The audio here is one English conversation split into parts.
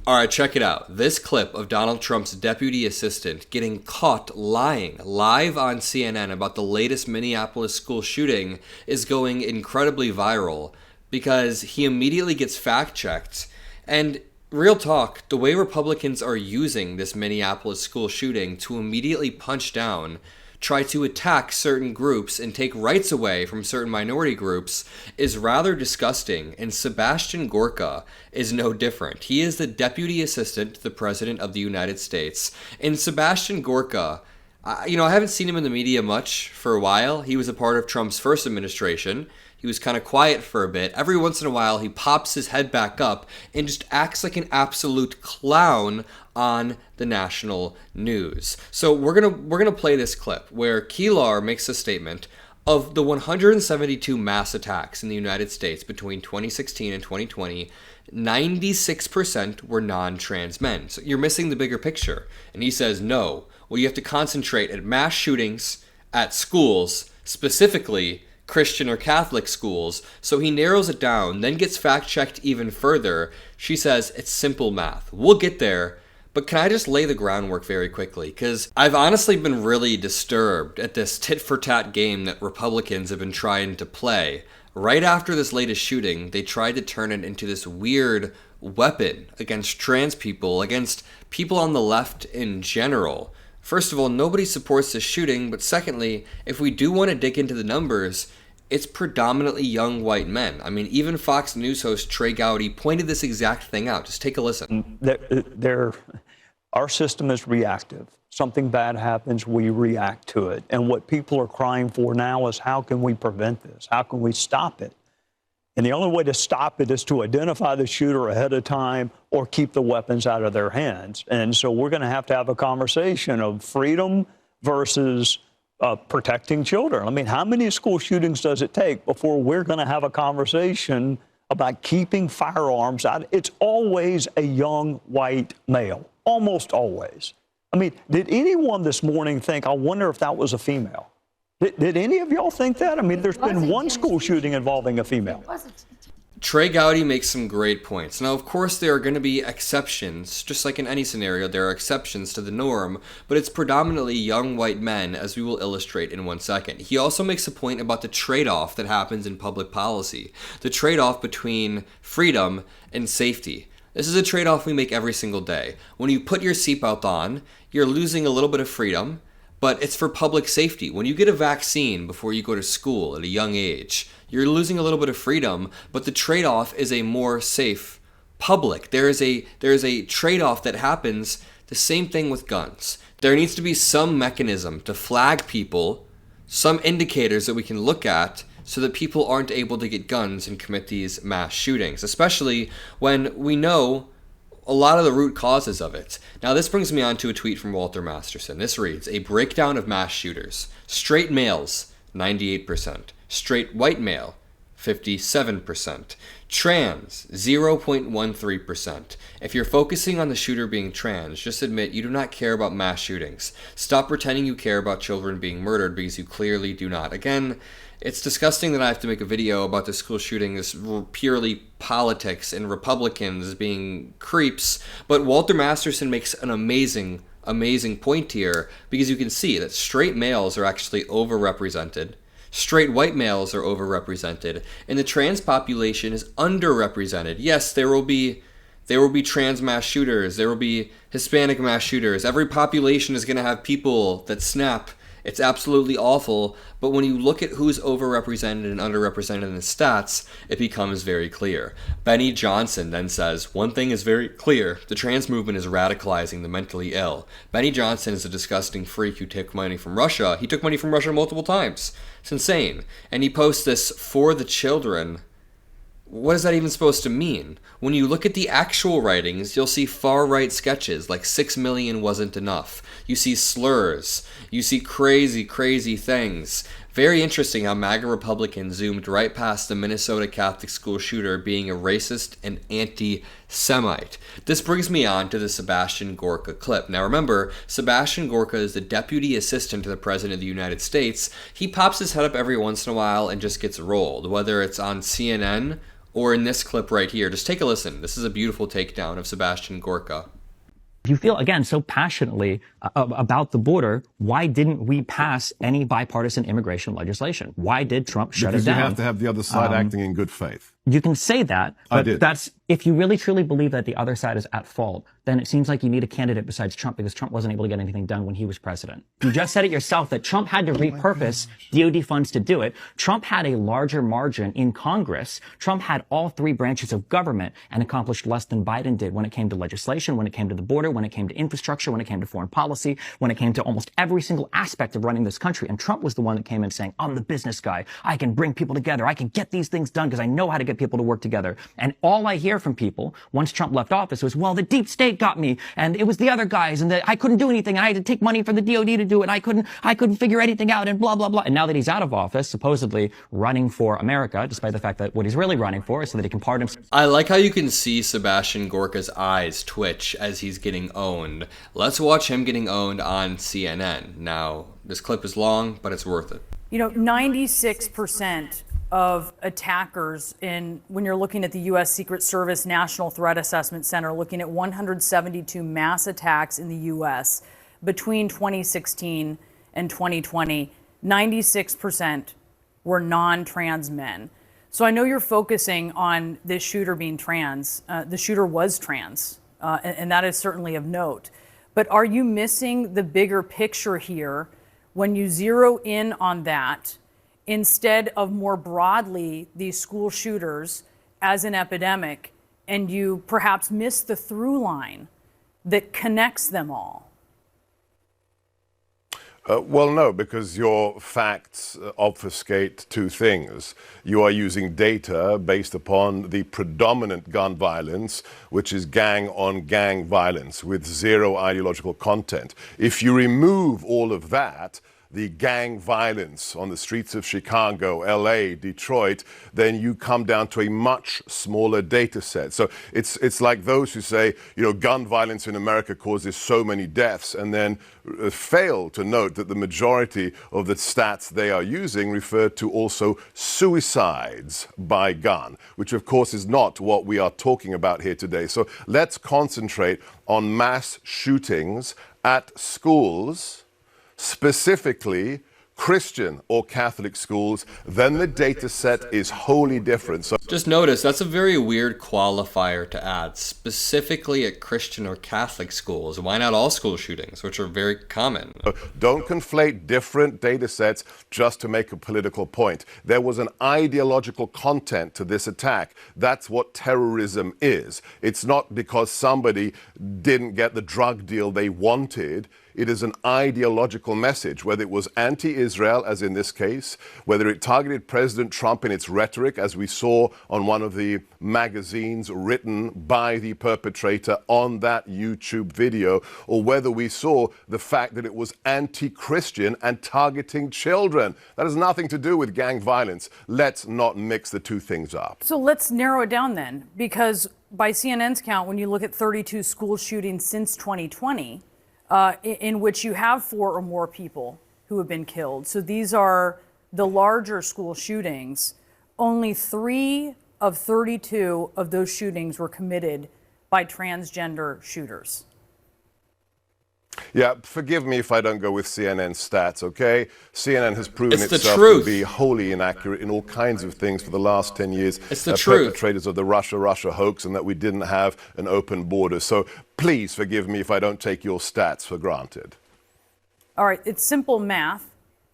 All right, check it out. This clip of Donald Trump's deputy assistant getting caught lying live on CNN about the latest Minneapolis school shooting is going incredibly viral because he immediately gets fact-checked. And real talk, the way Republicans are using this Minneapolis school shooting to immediately punch down, try to attack certain groups and take rights away from certain minority groups is rather disgusting, and Sebastian Gorka is no different. He is the deputy assistant to the President of the United States. And Sebastian Gorka, I haven't seen him in the media much for a while. He was a part of Trump's first administration. He was kind of quiet for a bit. Every once in a while, he pops his head back up and just acts like an absolute clown on the national news. So we're gonna play this clip where Keelar makes a statement of the 172 mass attacks in the United States between 2016 and 2020. 96% were non-trans men. So you're missing the bigger picture. And he says, no, well, you have to concentrate at mass shootings at schools, specifically Christian or Catholic schools. So he narrows it down, then gets fact-checked even further. She says, it's simple math. We'll get there. But can I just lay the groundwork very quickly? Because I've honestly been really disturbed at this tit-for-tat game that Republicans have been trying to play. Right after this latest shooting, they tried to turn it into this weird weapon against trans people, against people on the left in general. First of all, nobody supports this shooting, but secondly, if we do want to dig into the numbers, it's predominantly young white men. I mean, even Fox News host Trey Gowdy pointed this exact thing out. Just take a listen. Our system is reactive. Something bad happens, we react to it. And what people are crying for now is, how can we prevent this? How can we stop it? And the only way to stop it is to identify the shooter ahead of time or keep the weapons out of their hands. And so we're going to have a conversation of freedom versus protecting children. I mean, how many school shootings does it take before we're going to have a conversation about keeping firearms out? It's always a young white male, almost always. I mean, did anyone this morning think, I wonder if that was a female? Did any of y'all think that? I mean, there's been one school shooting involving a female. Trey Gowdy makes some great points. Now, of course, there are going to be exceptions. Just like in any scenario, there are exceptions to the norm, but it's predominantly young white men, as we will illustrate in 1 second. He also makes a point about the trade-off that happens in public policy, the trade-off between freedom and safety. This is a trade-off we make every single day. When you put your seatbelt on, you're losing a little bit of freedom, but it's for public safety. When you get a vaccine before you go to school at a young age, you're losing a little bit of freedom, but the trade-off is a more safe public. There is a trade-off that happens, the same thing with guns. There needs to be some mechanism to flag people, some indicators that we can look at so that people aren't able to get guns and commit these mass shootings, especially when we know a lot of the root causes of it. Now, this brings me on to a tweet from Walter Masterson. This reads, a breakdown of mass shooters. Straight males, 98%. Straight white male, 57%. Trans, 0.13%. If you're focusing on the shooter being trans, just admit you do not care about mass shootings. Stop pretending you care about children being murdered, because you clearly do not. Again, it's disgusting that I have to make a video about the school shooting as purely politics and Republicans being creeps, but Walter Masterson makes an amazing point here, because you can see that straight males are actually overrepresented. Straight white males are overrepresented, and the trans population is underrepresented. Yes, there will be trans mass shooters, there will be Hispanic mass shooters. Every population is going to have people that snap. It's absolutely awful, but when you look at who's overrepresented and underrepresented in the stats, it becomes very clear. Benny Johnson then says, one thing is very clear, the trans movement is radicalizing the mentally ill. Benny Johnson is a disgusting freak who took money from Russia. He took money from Russia multiple times. It's insane. And he posts this for the children. What is that even supposed to mean? When you look at the actual writings, you'll see far-right sketches like 6 million wasn't enough. You see slurs. You see crazy things. Very interesting how MAGA Republicans zoomed right past the Minnesota Catholic school shooter being a racist and anti-Semite. This brings me on to the Sebastian Gorka clip. Now remember, Sebastian Gorka is the deputy assistant to the President of the United States. He pops his head up every once in a while and just gets rolled, whether it's on CNN or in this clip right here. Just take a listen. This is a beautiful takedown of Sebastian Gorka. If you feel, again, so passionately about the border, why didn't we pass any bipartisan immigration legislation? Why did Trump shut it down? Because you have to have the other side acting in good faith. You can say that, but that's, if you really truly believe that the other side is at fault, then it seems like you need a candidate besides Trump, because Trump wasn't able to get anything done when he was president. You just said it yourself that Trump had to repurpose DOD funds to do it. Trump had a larger margin in Congress. Trump had all three branches of government and accomplished less than Biden did when it came to legislation, when it came to the border, when it came to infrastructure, when it came to foreign policy, when it came to almost every single aspect of running this country. And Trump was the one that came in saying, I'm the business guy. I can bring people together. I can get these things done because I know how to get people to work together. And all I hear from people once Trump left office was, well, the deep state got me, and it was the other guys, and I couldn't do anything, and I had to take money from the DOD to do it, and I couldn't figure anything out, and blah, blah, blah. And now that he's out of office, supposedly running for America, despite the fact that what he's really running for is so that he can pardon himself. I like how you can see Sebastian Gorka's eyes twitch as he's getting owned. Let's watch him getting owned on CNN. Now, this clip is long, but it's worth it. 96% of attackers when you're looking at the U.S. Secret Service National Threat Assessment Center, looking at 172 mass attacks in the U.S. between 2016 and 2020, 96% were non-trans men. So I know you're focusing on this shooter being trans. The shooter was trans, and that is certainly of note. But are you missing the bigger picture here when you zero in on that, instead of more broadly these school shooters as an epidemic, and you perhaps miss the through line that connects them all? Well, no, because your facts obfuscate two things. You are using data based upon the predominant gun violence, which is gang-on-gang violence with zero ideological content. If you remove all of that, the gang violence on the streets of Chicago, LA, Detroit, then you come down to a much smaller data set. So it's like those who say, gun violence in America causes so many deaths, and then fail to note that the majority of the stats they are using refer to also suicides by gun, which of course is not what we are talking about here today. So let's concentrate on mass shootings at schools, specifically Christian or Catholic schools. Then the data set is wholly different. So just notice that's a very weird qualifier to add, specifically at Christian or Catholic schools. Why not all school shootings, which are very common? Don't conflate different data sets just to make a political point. There was an ideological content to this attack. That's what terrorism is. It's not because somebody didn't get the drug deal they wanted. It is an ideological message, whether it was anti-Israel, as in this case, whether it targeted President Trump in its rhetoric, as we saw on one of the magazines written by the perpetrator on that YouTube video, or whether we saw the fact that it was anti-Christian and targeting children. That has nothing to do with gang violence. Let's not mix the two things up. So let's narrow it down then, because by CNN's count, when you look at 32 school shootings since 2020, in which you have 4 or more people who have been killed. So these are the larger school shootings. Only 3 of 32 of those shootings were committed by transgender shooters. Yeah, forgive me if I don't go with CNN stats, okay? CNN has proven It's the itself truth. to be wholly inaccurate in all kinds of things for the last 10 years. It's the truth. Perpetrators of the Russia hoax, and that we didn't have an open border. So please forgive me if I don't take your stats for granted. All right, it's simple math.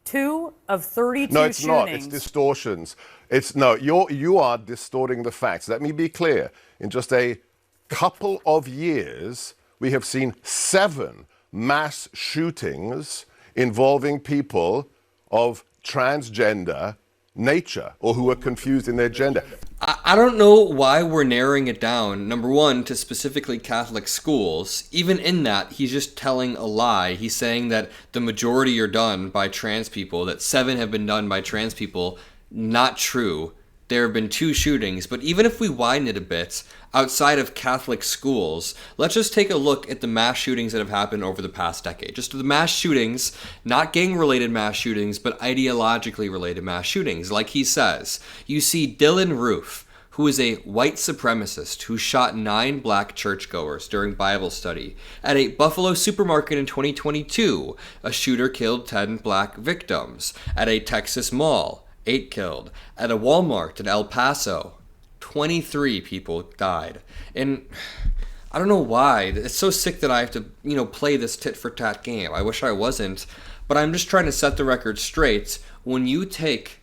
2 of 32 No, it's shootings. not. It's distortions. You are distorting the facts. Let me be clear. In just a couple of years, we have seen 7 mass shootings involving people of transgender nature or who are confused in their gender. I don't know why we're narrowing it down, number one, to specifically Catholic schools. Even in that, he's just telling a lie. He's saying that the majority are done by trans people, that 7 have been done by trans people. Not true. There have been 2 shootings, but even if we widen it a bit, outside of Catholic schools, let's just take a look at the mass shootings that have happened over the past decade. Just the mass shootings, not gang-related mass shootings, but ideologically related mass shootings. Like he says, you see Dylan Roof, who is a white supremacist who shot 9 black churchgoers during Bible study. At a Buffalo supermarket in 2022, a shooter killed 10 black victims. At a Texas mall, 8 killed. At a Walmart in El Paso, 23 people died. And I don't know why. It's so sick that I have to, play this tit-for-tat game. I wish I wasn't. But I'm just trying to set the record straight. When you take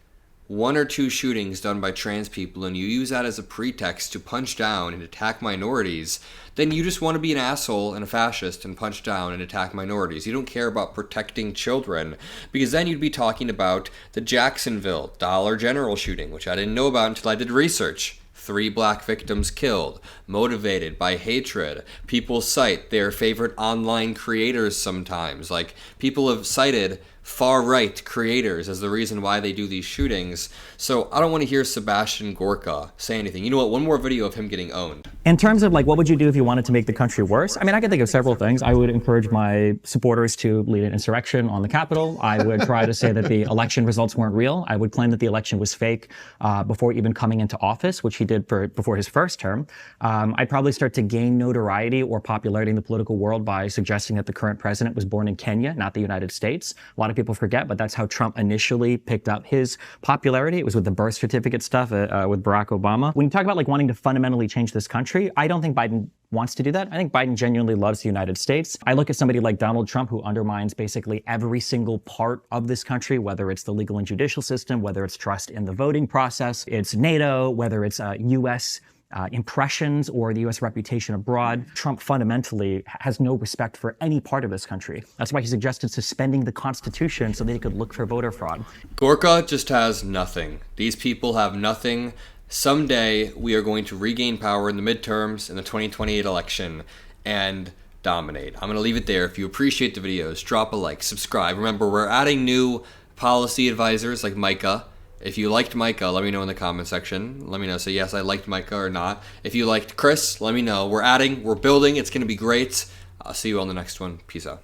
1 or 2 shootings done by trans people and you use that as a pretext to punch down and attack minorities, then you just want to be an asshole and a fascist and punch down and attack minorities. You don't care about protecting children, because then you'd be talking about the Jacksonville Dollar General shooting, which I didn't know about until I did research. 3 black victims killed, motivated by hatred. People cite their favorite online creators sometimes. Like, people have cited far-right creators as the reason why they do these shootings. So I don't want to hear Sebastian Gorka say anything. You know what? One more video of him getting owned. In terms of, what would you do if you wanted to make the country worse? I mean, I can think of several things. I would encourage my supporters to lead an insurrection on the Capitol. I would try to say that the election results weren't real. I would claim that the election was fake before even coming into office, which he did before his first term. I'd probably start to gain notoriety or popularity in the political world by suggesting that the current president was born in Kenya, not the United States. A lot of people forget, but that's how Trump initially picked up his popularity. It was with the birth certificate stuff with Barack Obama. When you talk about wanting to fundamentally change this country, I don't think Biden wants to do that. I think Biden genuinely loves the United States. I look at somebody like Donald Trump, who undermines basically every single part of this country, whether it's the legal and judicial system, whether it's trust in the voting process, it's NATO, whether it's U.S. Impressions or the U.S. reputation abroad. Trump fundamentally has no respect for any part of this country. That's why he suggested suspending the Constitution so they could look for voter fraud. Gorka just has nothing. These people have nothing. Someday we are going to regain power in the midterms in the 2028 election and dominate. I'm going to leave it there. If you appreciate the videos, drop a like, subscribe. Remember, we're adding new policy advisors like Micah. If you liked Micah, let me know in the comment section. Let me know. Say, yes, I liked Micah or not. If you liked Chris, let me know. We're building. It's going to be great. I'll see you on the next one. Peace out.